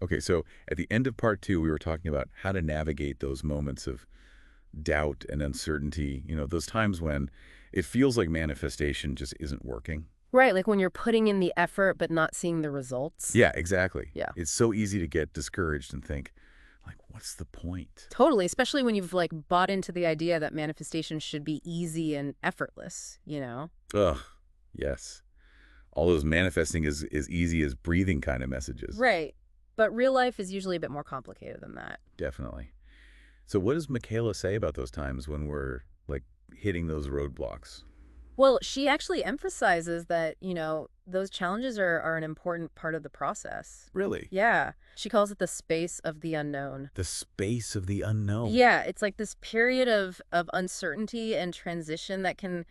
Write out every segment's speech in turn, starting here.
Okay, so at the end of part two, we were talking about how to navigate those moments of doubt and uncertainty, those times when it feels like manifestation just isn't working. Right, like when you're putting in the effort but not seeing the results. Yeah, exactly. Yeah. It's so easy to get discouraged and think, like, what's the point? Totally, especially when you've like bought into the idea that manifestation should be easy and effortless. Ugh, yes. All those manifesting is as easy as breathing kind of messages. Right. But real life is usually a bit more complicated than that. Definitely. So what does Michaela say about those times when we're, like, hitting those roadblocks? Well, she actually emphasizes that those challenges are an important part of the process. Really? Yeah. She calls it the space of the unknown. The space of the unknown. Yeah, it's like this period of uncertainty and transition that can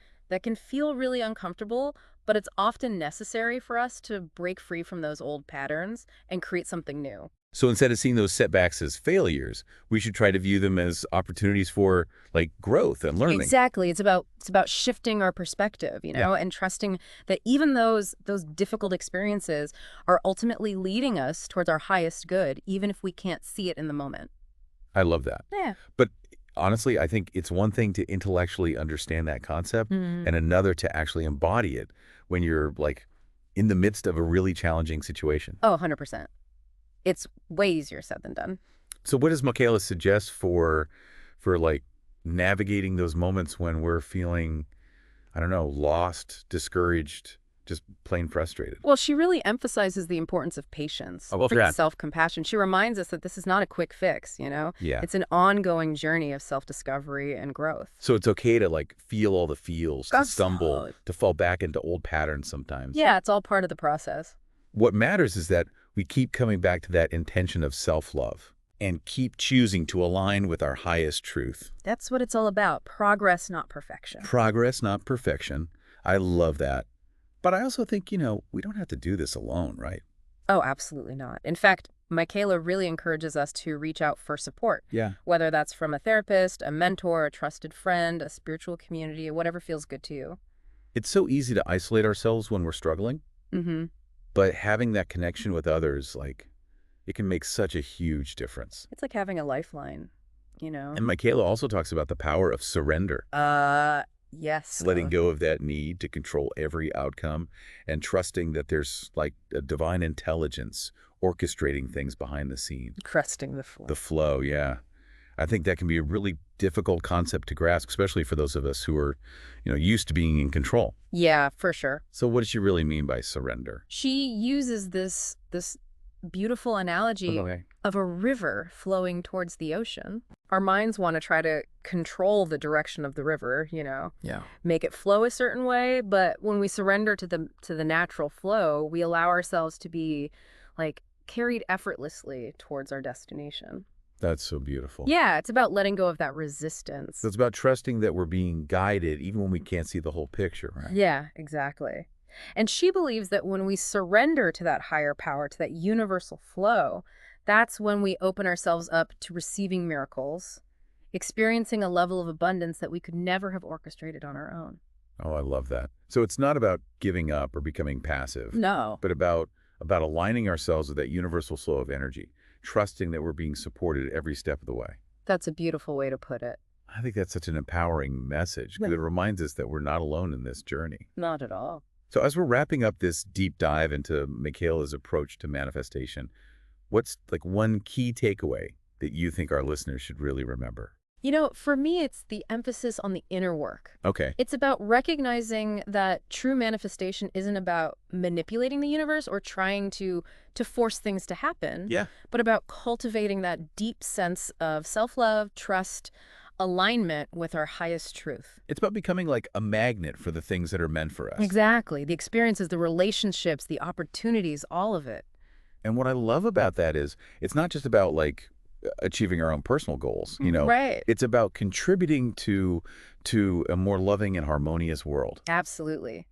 feel really uncomfortable, but it's often necessary for us to break free from those old patterns and create something new. So instead of seeing those setbacks as failures, we should try to view them as opportunities for, like, growth and learning. Exactly. It's about shifting our perspective, Yeah, and trusting that even those difficult experiences are ultimately leading us towards our highest good, even if we can't see it in the moment. I love that. Yeah. But honestly, I think it's one thing to intellectually understand that concept Mm. and another to actually embody it when you're, like, in the midst of a really challenging situation. Oh, 100%. It's way easier said than done. So what does Michaela suggest for like navigating those moments when we're feeling, I don't know, lost, discouraged, just plain frustrated? Well, she really emphasizes the importance of patience, I love that. self-compassion. She reminds us that this is not a quick fix. Yeah. It's an ongoing journey of self-discovery and growth. So it's okay to, like, feel all the feels, to stumble, Absolutely. to fall back into old patterns sometimes. Yeah, it's all part of the process. What matters is that we keep coming back to that intention of self-love and keep choosing to align with our highest truth. That's what it's all about. Progress, not perfection. Progress, not perfection. I love that. But I also think, we don't have to do this alone, right? Oh, absolutely not. In fact, Michaela really encourages us to reach out for support, Yeah. whether that's from a therapist, a mentor, a trusted friend, a spiritual community, whatever feels good to you. It's so easy to isolate ourselves when we're struggling, Mm-hmm. but having that connection with others, like, it can make such a huge difference. It's like having a lifeline. And Michaela also talks about the power of surrender, Yes. letting go of that need to control every outcome and trusting that there's, like, a divine intelligence orchestrating things behind the scene. Cresting the flow. The flow, yeah. I think that can be a really difficult concept to grasp, especially for those of us who are, used to being in control. Yeah, for sure. So what does she really mean by surrender? She uses this beautiful analogy Okay. of a river flowing towards the ocean. Our minds want to try to control the direction of the river, Yeah. make it flow a certain way, but when we surrender to the natural flow, we allow ourselves to be like carried effortlessly towards our destination. That's so beautiful. Yeah, it's about letting go of that resistance. So it's about trusting that we're being guided even when we can't see the whole picture, right? Yeah, exactly. And she believes that when we surrender to that higher power, to that universal flow, that's when we open ourselves up to receiving miracles, experiencing a level of abundance that we could never have orchestrated on our own. Oh, I love that. So it's not about giving up or becoming passive, No. but about aligning ourselves with that universal flow of energy, trusting that we're being supported every step of the way. That's a beautiful way to put it. I think that's such an empowering message because Yeah. it reminds us that we're not alone in this journey. Not at all. So as we're wrapping up this deep dive into Michaela's approach to manifestation, what's, like, one key takeaway that you think our listeners should really remember? For me, it's the emphasis on the inner work. Okay. It's about recognizing that true manifestation isn't about manipulating the universe or trying to force things to happen, Yeah. but about cultivating that deep sense of self-love, trust, alignment with our highest truth. It's about becoming, like, a magnet for the things that are meant for us. Exactly. The experiences, the relationships, the opportunities, all of it. And what I love about that is it's not just about, like, achieving our own personal goals. Right. It's about contributing to a more loving and harmonious world. Absolutely.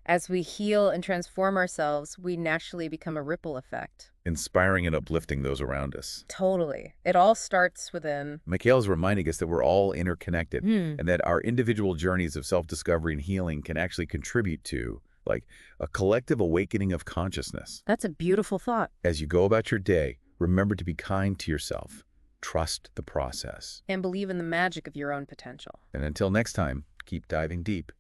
As we heal and transform ourselves, we naturally become a ripple effect. Inspiring and uplifting those around us. Totally. It all starts within. Mikhail's reminding us that we're all interconnected Hmm. and that our individual journeys of self-discovery and healing can actually contribute to, like, a collective awakening of consciousness. That's a beautiful thought. As you go about your day, Remember to be kind to yourself. Trust the process. And believe in the magic of your own potential. And until next time, keep diving deep.